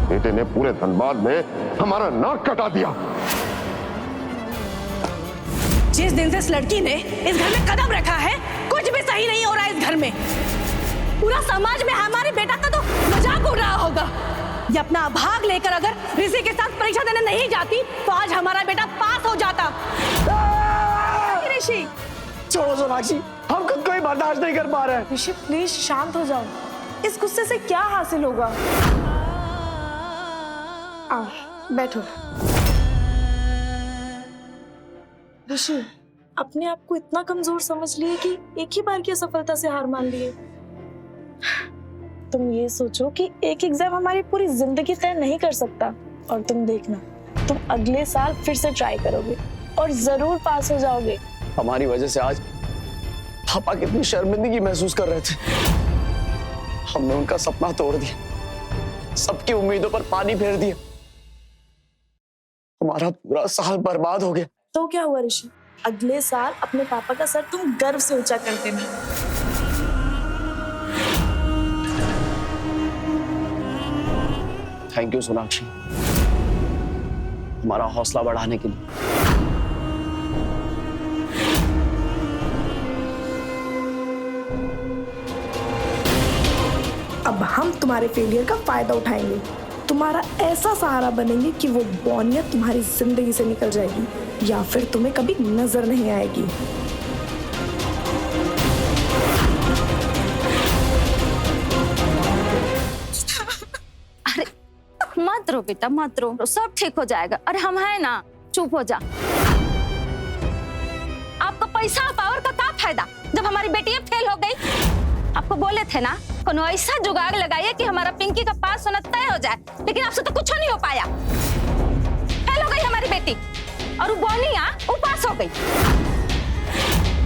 बेटे ने पूरे धनबाद में हमारा नाक कटा दिया। जिस दिन से इस लड़की ने इस घर में कदम रखा है, कुछ भी सही नहीं हो रहा है इस घर में। पूरा समाज में हमारे बेटा का तो मजाक उड़ रहा होगा। ये अपना भाग लेकर अगर ऋषि के साथ परीक्षा देने नहीं जाती तो आज हमारा बेटा पास हो जाता। ऋषि छोड़ो सोनाक्षी, हम खुद को ही बर्दाश्त नहीं कर पा रहे हैं। ऋषि प्लीज शांत हो जाओ, इस गुस्से से क्या हासिल होगा। आओ बैठो। ऋषि अपने आप को इतना कमजोर समझ लिए कि एक ही बार की असफलता से हार मान लिए। तुम ये सोचो कि एक एग्जाम हमारी पूरी जिंदगी तय नहीं कर सकता, और तुम देखना तुम अगले साल फिर से ट्राई करोगे और जरूर पास हो जाओगे। हमारी वजह से आज पापा कितनी शर्मिंदगी महसूस कर रहे थे। हमने उनका सपना तोड़ दिया, सबकी उम्मीदों पर पानी फेर दिया। हमारा पूरा साल बर्बाद हो गया। तो क्या हुआ ऋषि, अगले साल अपने पापा का सर तुम गर्व से ऊंचा कर देना। थैंक यू सोनाक्षी, हमारा हौसला बढ़ाने के लिए। अब हम तुम्हारे फेलियर का फायदा उठाएंगे, तुम्हारा ऐसा सहारा बनेंगे कि वो बौनियत तुम्हारी जिंदगी से निकल जाएगी या फिर तुम्हें कभी नजर नहीं आएगी। अरे मत रो बेटा, मत रो, सब ठीक हो जाएगा। अरे हम हैं ना, चुप हो जा। आपको पैसा पावर का क्या फायदा जब हमारी बेटी फेल हो गई। आपको बोले थे ना कोनो ऐसा जुगाड़ लगाइए कि हमारा पिंकी का पास होना तय हो जाए, लेकिन आपसे तो कुछ नहीं हो पाया। फेल हो गई हमारी बेटी और वो बोनिया वो पास हो गई।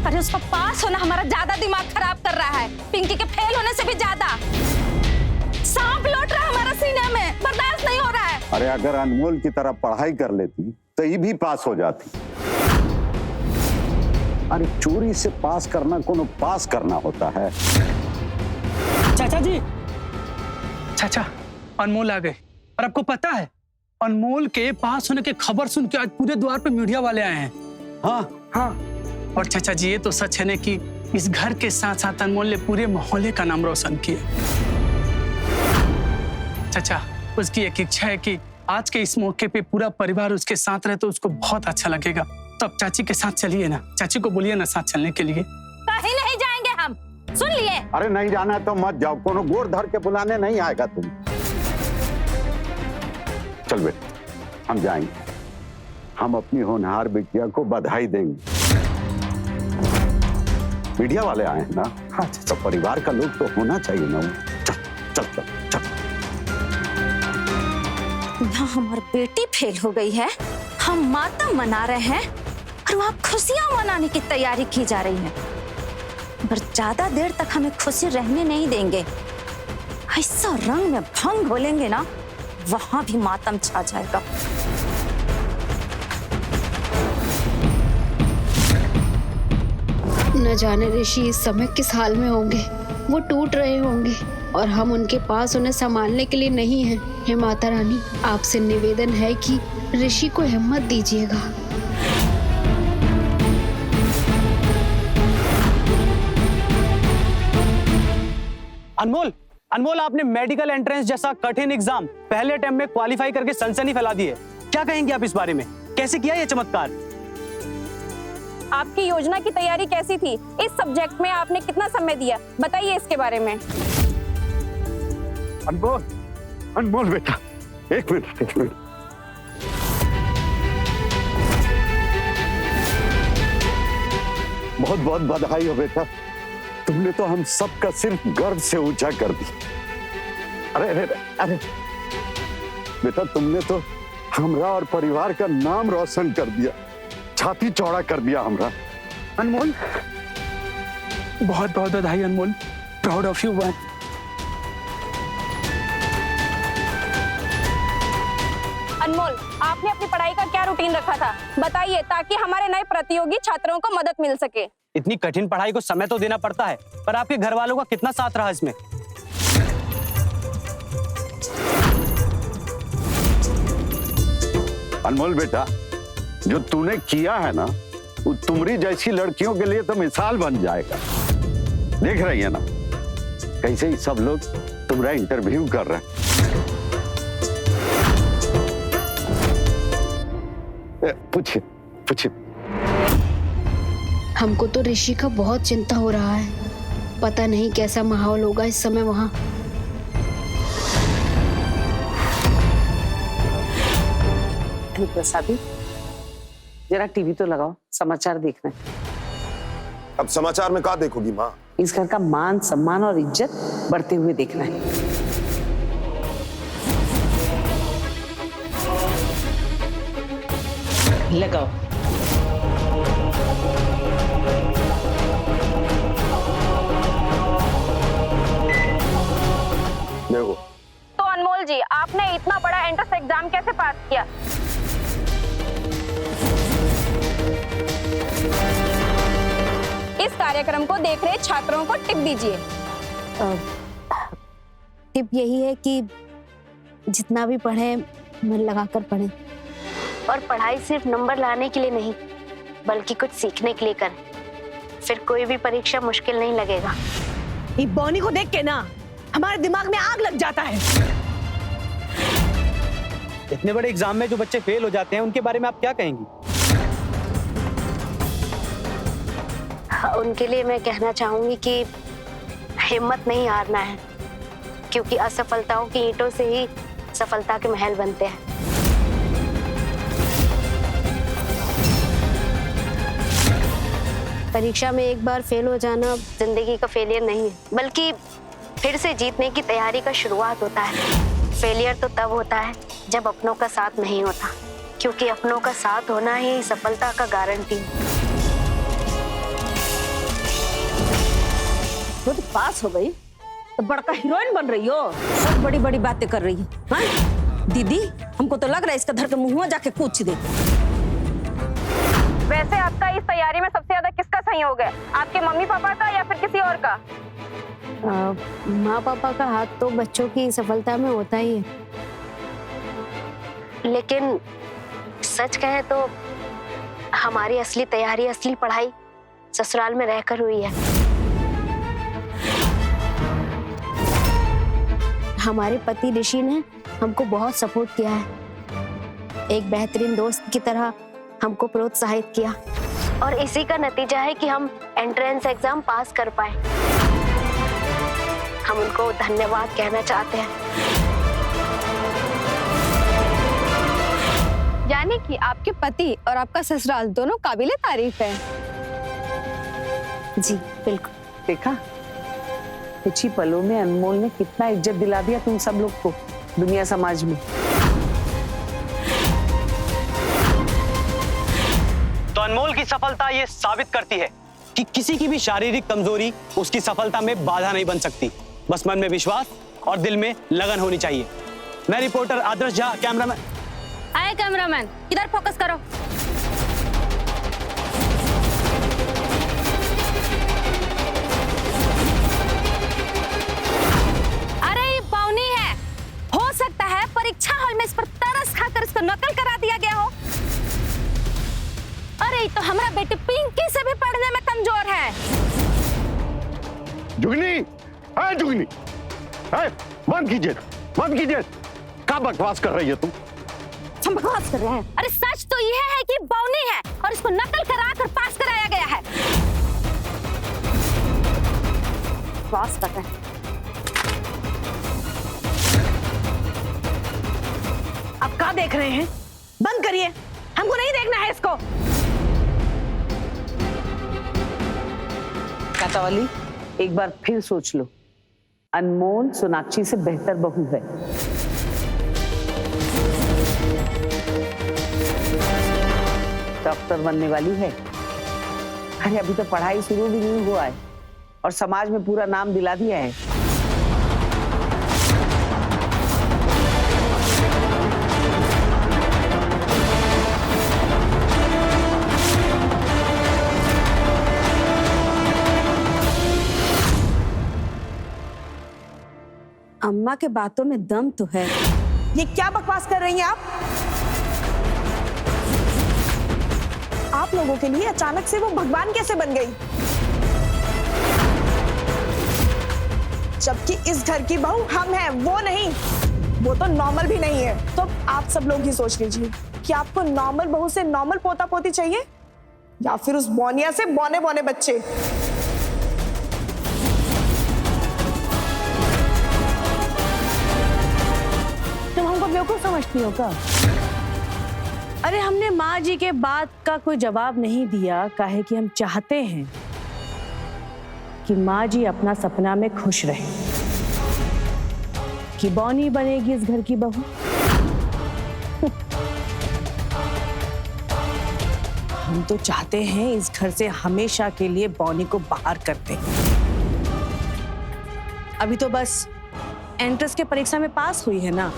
अरे उसका पास होना हमारा ज्यादा दिमाग खराब कर रहा है, पिंकी के फेल होने से भी ज्यादा। सांप लौट रहा है हमारा सीने में, बर्दाश्त नहीं हो रहा है। अरे अगर अनमोल की तरह पढ़ाई कर लेती तो ये भी पास हो जाती। अरे चोरी से पास करना कोनो पास करना होता है। चाचा जी, चाचा अनमोल आ गए। और आपको पता है अनमोल के पास होने की खबर सुन के आज पूरे द्वार पे मीडिया वाले आए हैं। हाँ। और चाचा जी ये तो सच है ना कि इस घर के साथ साथ अनमोल ने पूरे मोहल्ले का नाम रोशन किया। चाचा उसकी एक इच्छा है कि आज के इस मौके पे पूरा परिवार उसके साथ रहे तो उसको बहुत अच्छा लगेगा। तब चाची के साथ चलिए ना, चाची को बोलिए ना साथ चलने के लिए। कहीं नहीं जाएंगे हम, सुन लिए। अरे नहीं जाना है तो मत जाओ, कोनो गोर धर के बुलाने नहीं आएगा तुम। चल बेटे हम जाएंगे, हम अपनी होनहार बिटिया को बधाई देंगे। मीडिया वाले आए हैं ना। हाँ तो परिवार का लोग तो होना चाहिए ना। चल चल चल चल। यहाँ हमारी बेटी फेल हो गई है, हम मातम मना रहे हैं और वहाँ खुशियां मनाने की तैयारी की जा रही है। पर ज्यादा देर तक हमें खुशी रहने नहीं देंगे। ऐसा रंग में भंग घोलेंगे ना, वहां भी मातम छा जाएगा। न जाने ऋषि इस समय किस हाल में होंगे, वो टूट रहे होंगे और हम उनके पास उन्हें संभालने के लिए नहीं हैं। हे माता रानी, आपसे निवेदन है कि ऋषि को हिम्मत दीजिएगा। अनमोल, अनमोल आपने मेडिकल एंट्रेंस जैसा कठिन एग्जाम पहले अटेम्प्ट में क्वालिफाई करके सनसनी फैला दी है। क्या कहेंगे आप इस बारे में, कैसे किया ये चमत्कार? आपकी योजना की तैयारी कैसी थी? इस सब्जेक्ट में आपने कितना समय दिया, बताइए इसके बारे में। अनमोल, अनमोल बेटा एक मिनट एक मिनट। बहुत बहुत बधाई हो बेटा, तुमने तो हम सबका सिर्फ गर्व से ऊंचा कर दी। अरे अरे अरे बेटा तुमने तो हमरा और परिवार का नाम रोशन कर दिया, छाती चौड़ा कर दिया हमरा। अनमोल बहुत बहुत बधाई अनमोल, प्राउड ऑफ यू वन। अनमोल, आपने अपनी पढ़ाई का क्या रूटीन रखा था, बताइए ताकि हमारे नए प्रतियोगी छात्रों को मदद मिल सके। इतनी कठिन पढ़ाई को समय तो देना पड़ता है, पर आपके घर वालों का कितना साथ रहा इसमें? अनमोल बेटा, जो तूने किया है ना, वो तुमरी जैसी लड़कियों के लिए तो मिसाल बन जाएगा। देख रही है ना कैसे ही सब लोग तुम्हारा इंटरव्यू कर रहे हैं। पूछिए पूछिए। हमको तो ऋषि का बहुत चिंता हो रहा है। पता नहीं कैसा माहौल होगा इस समय वहाँ। प्रसादी, जरा टीवी तो लगाओ, समाचार देखना है। अब समाचार में क्या देखोगी माँ? इस घर का मान सम्मान और इज्जत बढ़ते हुए देखना है। लगाओ। देखो। तो अनमोल जी, आपने इतना बड़ा एंट्रेंस एग्जाम कैसे पास किया? इस कार्यक्रम को देख रहे छात्रों को टिप दीजिए। टिप यही है कि जितना भी पढ़े मन लगाकर पढ़ें, और पढ़ाई सिर्फ नंबर लाने के लिए नहीं बल्कि कुछ सीखने के लिए करें। फिर कोई भी परीक्षा मुश्किल नहीं लगेगा। ये बॉनी को देख के ना हमारे दिमाग में आग लग जाता है। इतने बड़े एग्जाम में जो बच्चे फेल हो जाते हैं उनके बारे में आप क्या कहेंगी? उनके लिए मैं कहना चाहूंगी कि हिम्मत नहीं हारना है, क्योंकि असफलताओं की ईंटों से ही सफलता के महल बनते हैं। परीक्षा में एक बार फेल हो जाना जिंदगी का फेलियर नहीं है, बल्कि फिर से जीतने की तैयारी का शुरुआत होता है। फेलियर तो तब होता है जब अपनों का साथ नहीं होता, क्योंकि अपनों का साथ होना ही सफलता का गारंटी है। तो पास हो गई तो बड़का हीरोइन बन रही हो, बहुत बड़ी बड़ी बातें कर रही है। हाँ? दीदी, हमको तो लग रहा है इसका धर के मुंह में जाके पूछ दे। वैसे आपका इस तैयारी में सबसे ज्यादा किसका सहयोग है? आपके मम्मी पापा का या फिर किसी और का? माँ पापा का हाथ तो बच्चों की सफलता में होता ही है, लेकिन सच कहे तो हमारी असली तैयारी, असली पढ़ाई ससुराल में रहकर हुई है। हमारे पति ऋषि ने हमको बहुत सपोर्ट किया है, एक बेहतरीन दोस्त की तरह हमको प्रोत्साहित किया, और इसी का नतीजा है कि हम एंट्रेंस एग्जाम पास कर पाए। हम उनको धन्यवाद कहना चाहते हैं। यानी कि आपके पति और आपका ससुराल दोनों काबिले तारीफ है। जी बिल्कुल। देखा, कुछ ही पलों में अनमोल ने कितना इज्जत दिला दिया तुम सब लोग को दुनिया समाज में। तो अनमोल की सफलता ये साबित करती है कि किसी की भी शारीरिक कमजोरी उसकी सफलता में बाधा नहीं बन सकती। बस मन में विश्वास और दिल में लगन होनी चाहिए। मैं रिपोर्टर आदर्श झा, कैमरामैन। आए कैमरामैन, इधर फोकस करो। अरे ये पौनी है, हो सकता है परीक्षा हॉल में इस पर तरस खाकर इसको नकल करा दिया गया हो। अरे तो हमारा बेटी पिंकी से भी पढ़ने में कमजोर है। जुगनी, जुगनी, बंद कीजिए, बंद कीजिए। क्या बकवास कर रही है तुम? हम बकवास कर रहे हैं? अरे सच तो यह है कि बौनी है और इसको नकल कराकर पास कराया गया है। बकवास कर रहे हैं। अब क्या देख रहे हैं? बंद करिए, हमको नहीं देखना है इसको। कांतावाली, एक बार फिर सोच लो, अनमोल सोनाक्षी से बेहतर बहू है। डॉक्टर बनने वाली है। अरे अभी तो पढ़ाई शुरू भी नहीं हुआ है और समाज में पूरा नाम दिला दिया है। अम्मा के बातों में दम तो है। ये क्या बकवास कर रही हैं आप? आप लोगों के लिए अचानक से वो भगवान कैसे बन गई? जबकि इस घर की बहू हम हैं, वो नहीं। वो तो नॉर्मल भी नहीं है। तो आप सब लोग ही सोच लीजिए कि आपको नॉर्मल बहू से नॉर्मल पोता पोती चाहिए या फिर उस बोनिया से बौने बौने बच्चे। तुम हमको बेवकूफ समझती हो क्या? अरे हमने माँ जी के बात का कोई जवाब नहीं दिया, काहे कि हम चाहते हैं कि माँ जी अपना सपना में खुश रहे कि बौनी बनेगी इस घर की बहू। हम तो चाहते हैं इस घर से हमेशा के लिए बौनी को बाहर कर दें। अभी तो बस एंट्रेंस के परीक्षा में पास हुई है ना,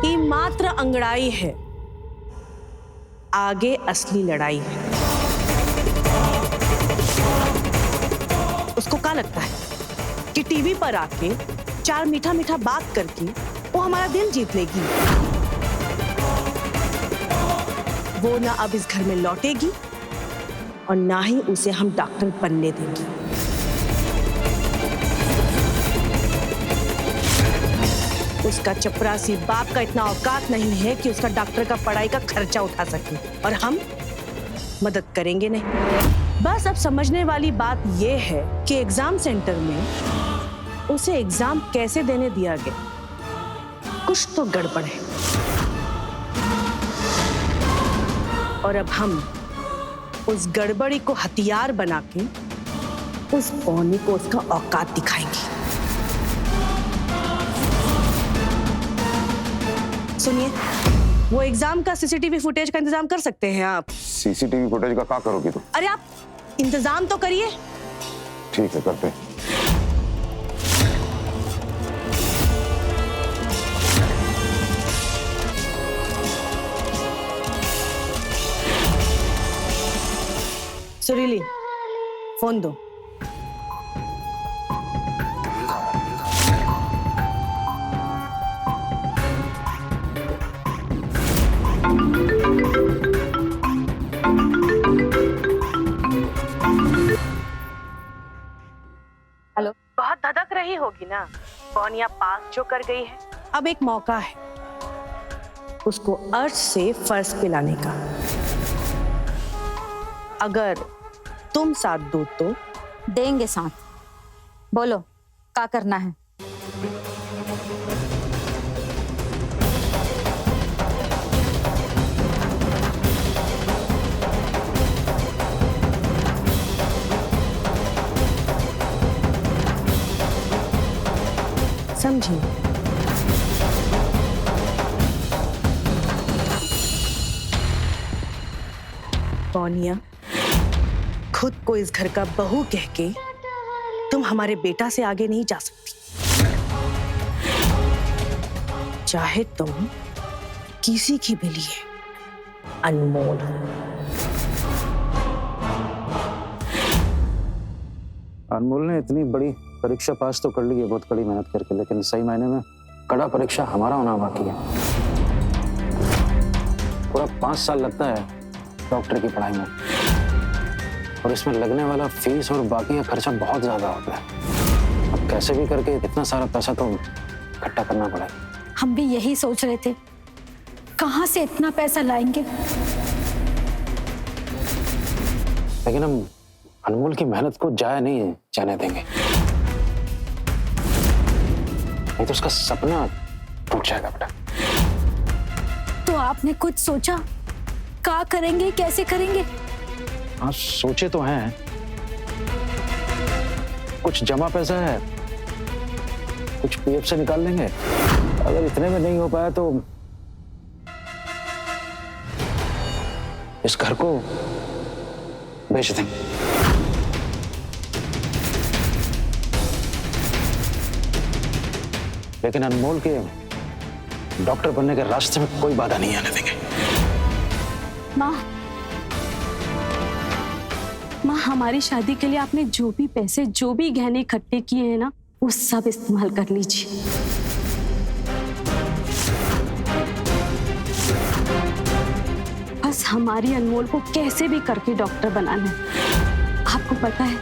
ये मात्र अंगड़ाई है, आगे असली लड़ाई है। उसको क्या लगता है कि टीवी पर आके चार मीठा मीठा बात करके वो हमारा दिल जीत लेगी? वो ना अब इस घर में लौटेगी और ना ही उसे हम डॉक्टर बनने देंगे। उसका चपरासी बाप का इतना औकात नहीं है कि उसका डॉक्टर का पढ़ाई का खर्चा उठा सके, और हम मदद करेंगे नहीं। बस अब समझने वाली बात यह है कि एग्जाम सेंटर में उसे एग्जाम कैसे देने दिया गया, कुछ तो गड़बड़ है। और अब हम उस गड़बड़ी को हथियार बना के उस बौनी को उसका औकात दिखाएंगे। सुनिए, वो एग्जाम का सीसीटीवी फुटेज का इंतजाम कर सकते हैं आप? सीसीटीवी फुटेज का क्या करोगी तुम? अरे आप इंतजाम तो करिए। ठीक है, करते हैं। सुरीली, फोन दो। हेलो। बहुत धधक रही होगी ना, बौनिया पास जो कर गई है। अब एक मौका है उसको अर्श से फर्श पे लाने का। अगर तुम साथ दो तो देंगे साथ। बोलो क्या करना है? समझी? बौनिया, खुद को इस घर का बहू कह के तुम हमारे बेटा से आगे नहीं जा सकती, चाहे तुम किसी की भी लिए अनमोल हो। अनमोल ने इतनी बड़ी परीक्षा पास तो कर ली है बहुत कड़ी मेहनत करके, लेकिन सही मायने में कड़ा परीक्षा हमारा होना बाकी है। पूरा 5 साल लगता है डॉक्टर की पढ़ाई में, और इसमें लगने वाला फीस और बाकी का खर्चा बहुत ज्यादा होता है। अब कैसे भी करके इतना सारा पैसा तो इकट्ठा करना पड़ेगा। हम भी यही सोच रहे थे, कहाँ से इतना पैसा लाएंगे। लेकिन हम अनमोल की मेहनत को जाया नहीं जाने देंगे, नहीं तो उसका सपना टूट जाएगा बेटा। तो आपने कुछ सोचा, क्या करेंगे, कैसे करेंगे? हाँ, सोचे तो हैं। कुछ जमा पैसा है, कुछ पीएफ से निकाल लेंगे। अगर इतने में नहीं हो पाया तो इस घर को बेच देंगे। लेकिन अनमोल के डॉक्टर बनने के रास्ते में कोई बाधा नहीं आने देंगे। माँ, हमारी शादी के लिए आपने जो भी पैसे, जो भी गहने इकट्ठे किए हैं ना, वो सब इस्तेमाल कर लीजिए। बस हमारी अनमोल को कैसे भी करके डॉक्टर बनाना है। आपको पता है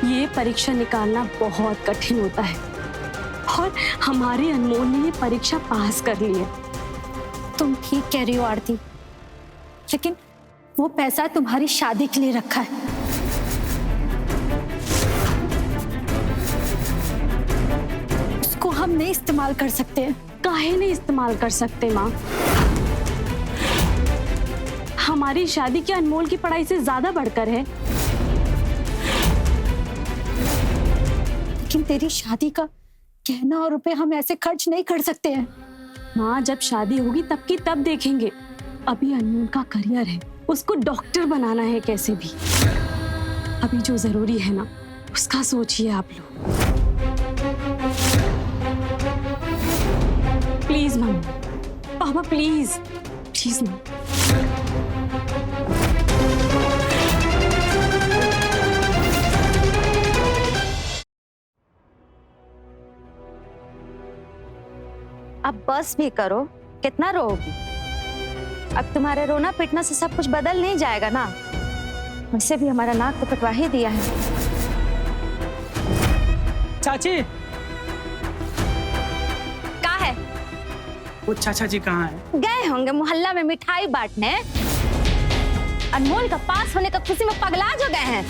ये परीक्षा निकालना बहुत कठिन होता है और हमारी अनमोल ने ये परीक्षा पास कर ली है। तुम ठीक कह रही हो आरती, लेकिन वो पैसा तुम्हारी शादी के लिए रखा है। उसको हम नहीं इस्तेमाल कर सकते हैं। काहे नहीं इस्तेमाल कर सकते माँ? हमारी शादी की अनमोल की पढ़ाई से ज्यादा बढ़कर है। लेकिन तेरी शादी का गहना और रुपए हम ऐसे खर्च नहीं कर सकते हैं। माँ जब शादी होगी तब की तब देखेंगे। अभी अनमोल का करियर है, उसको डॉक्टर बनाना है कैसे भी। अभी जो जरूरी है ना उसका सोचिए आप लोग। प्लीज मम्मी, पापा प्लीज प्लीज ना। अब बस भी करो, कितना रोओगी? अब तुम्हारे रोना पिटना से सब कुछ बदल नहीं जाएगा ना। वैसे भी हमारा नाक तो कटवा ही दिया है। चाची, कहाँ है? वो चाचा जी कहाँ हैं? गए होंगे मोहल्ला में मिठाई बांटने। अनमोल का पास होने का खुशी में पगला जो गए हैं।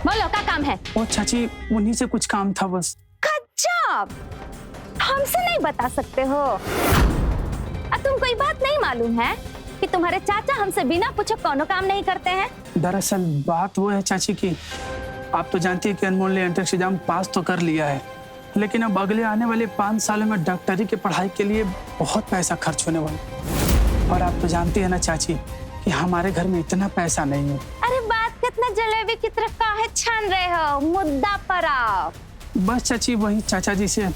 बोलो क्या काम है? वो चाची उन्हीं से कुछ काम था बस। गजब, हमसे नहीं बता सकते हो? अब तुमको ये बात नहीं मालूम है कि तुम्हारे चाचा हमसे बिना पूछे कोनो काम नहीं करते हैं? दरअसल बात वो है चाची की, आप तो जानती है कि अनमोल ने एंट्रेंस एग्जाम पास तो कर लिया है, लेकिन अब अगले आने वाले 5 सालों में डॉक्टरी की पढ़ाई के लिए बहुत पैसा खर्च होने वाला। और आप तो जानती है ना चाची कि हमारे घर में इतना पैसा नहीं है। अरे बात कितना जलेबी की तरफ काहे छान रहे हो? मुद्दा पर आओ। बस चाची वही चाचा जी से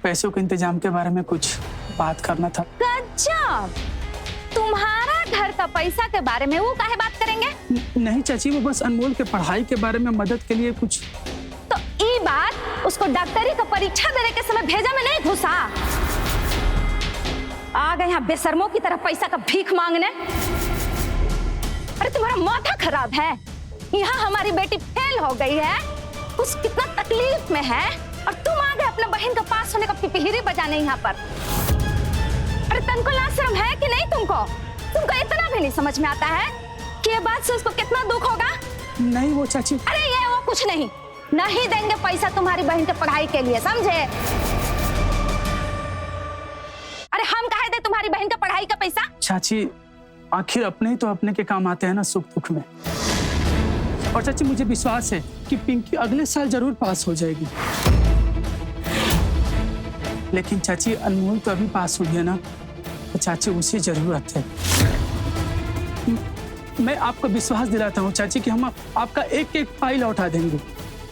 पैसों के इंतजाम के बारे में कुछ बात करना था। गजब, तुम्हारा घर का पैसा के बारे में वो काहे बात करेंगे? नहीं चाची, वो बस अनमोल के पढ़ाई के बारे में मदद के लिए कुछ। तो ये बात उसको डॉक्टरी का परीक्षा देने के समय भेजा में नहीं घुसा? आ गए यहाँ बेशर्मों की तरह पैसा का भीख मांगने। अरे तुम्हारा माथा खराब है। यहाँ हमारी बेटी फेल हो गई है, उस कितना तकलीफ में है, और तुम आ गए अपने बहन का पास होने का पिपीहिरी बजाने यहाँ पर। अरे तनको लाज शर्म है कि नहीं तुमको? तुमको इतना भी नहीं समझ में आता है कि ये बात से उसको कितना दुख होगा? नहीं वो चाची। अरे ये वो कुछ नहीं, नहीं देंगे पैसा तुम्हारी बहन के पढ़ाई के लिए, समझे? अरे हम काहे दे तुम्हारी बहन का पढ़ाई का पैसा? चाची आखिर अपने ही तो अपने के काम आते हैं ना सुख दुख में। और चाची मुझे विश्वास है कि पिंकी अगले साल जरूर पास हो जाएगी। लेकिन चाची अनमोल तो अभी पास हुई है ना, तो चाची उसे जरूरत है। मैं आपको विश्वास दिलाता हूँ चाची कि हम आपका एक एक पाई लौटा देंगे।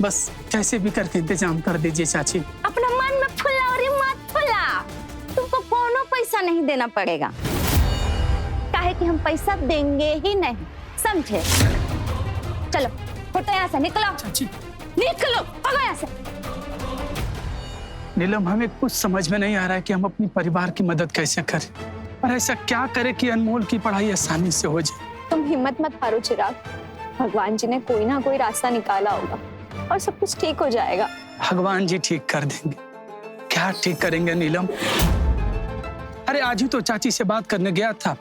बस कैसे भी करके इंतजाम कर दीजिए चाची। अपना मन में फुला और मत फुला, तुमको कोनो पैसा नहीं देना पड़ेगा, काहे कि हम पैसा देंगे ही नहीं, समझे? चलो फुटो यहाँ से, निकलो चाची। निकलो, भागो यहाँ से। नीलम, हमें कुछ समझ में नहीं आ रहा है कि हम अपनी परिवार की मदद कैसे करें, और ऐसा क्या करें कि अनमोल की पढ़ाई आसानी से हो जाए। तुम हिम्मत मत हारो चिराग, भगवान जी ने कोई ना कोई रास्ता निकाला होगा और सब कुछ ठीक हो जाएगा। भगवान जी ठीक कर देंगे। क्या ठीक करेंगे नीलम? अरे आज ही तो चाची से बात करने गया था,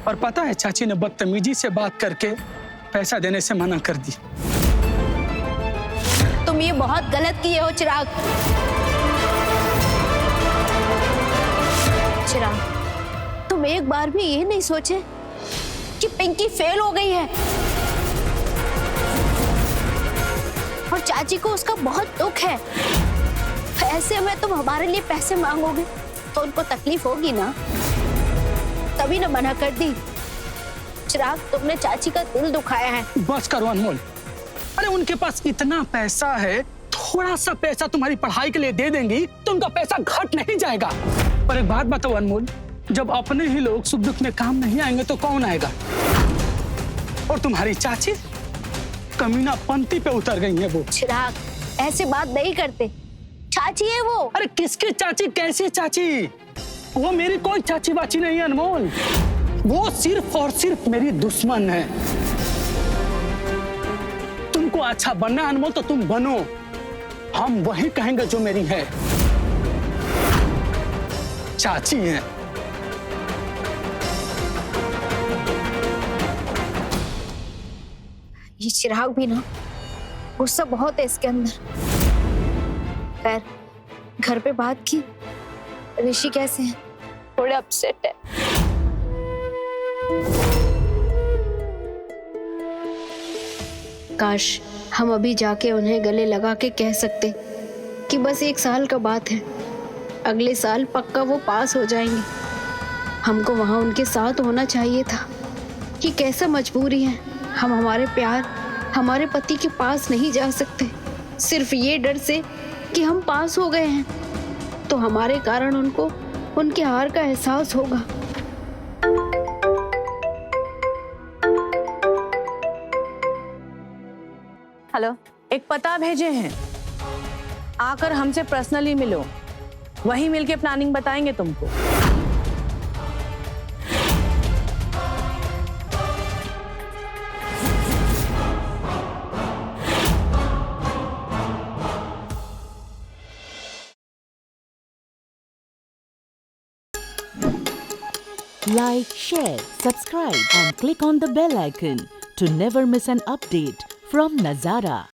और पता है चाची ने बदतमीजी से बात करके पैसा देने से मना कर दी। तुम ये बहुत गलत किए हो चिराग। चिराग, तुम एक बार भी ये नहीं सोचे कि पिंकी फेल हो गई है और चाची को उसका बहुत दुख है। ऐसे में तुम हमारे लिए पैसे मांगोगे तो उनको तकलीफ होगी ना, तभी ना मना कर दी। चिराग, तुमने चाची का दिल दुखाया है। बस करो अनमोल, अरे उनके पास इतना पैसा है, थोड़ा सा पैसा तुम्हारी पढ़ाई के लिए दे देंगी तो उनका पैसा घट नहीं जाएगा। पर एक बात बताओ अनमोल, जब अपने ही लोग सुख दुख में काम नहीं आएंगे तो कौन आएगा? और तुम्हारी चाची कमीना पंक्ति पे उतर गई है वो। चिराग, ऐसे बात नहीं करते, चाची है वो। अरे किसकी चाची? कैसी चाची? वो मेरी कोई चाची बाची नहीं है अनमोल, वो सिर्फ और सिर्फ मेरी दुश्मन है। तुमको अच्छा बनना है अनमोल तो तुम बनो, हम वही कहेंगे जो मेरी है, चाची है। ये चिराग भी ना गुस्सा बहुत है इसके अंदर। खैर, घर पे बात की, ऋषि कैसे हैं? थोड़े अपसेट है। काश हम अभी जाके उन्हें गले लगा के कह सकते कि बस 1 साल का बात है, अगले साल पक्का वो पास हो जाएंगे। हमको वहां उनके साथ होना चाहिए था। कि कैसा मजबूरी है, हम हमारे प्यार, हमारे पति के पास नहीं जा सकते, सिर्फ ये डर से कि हम पास हो गए हैं तो हमारे कारण उनको उनके हार का एहसास होगा। हेलो, एक पता भेजे हैं, आकर हमसे पर्सनली मिलो, वही मिलके प्लानिंग बताएंगे तुमको। Like, share, subscribe and click on the bell icon to never miss an update from Nazara.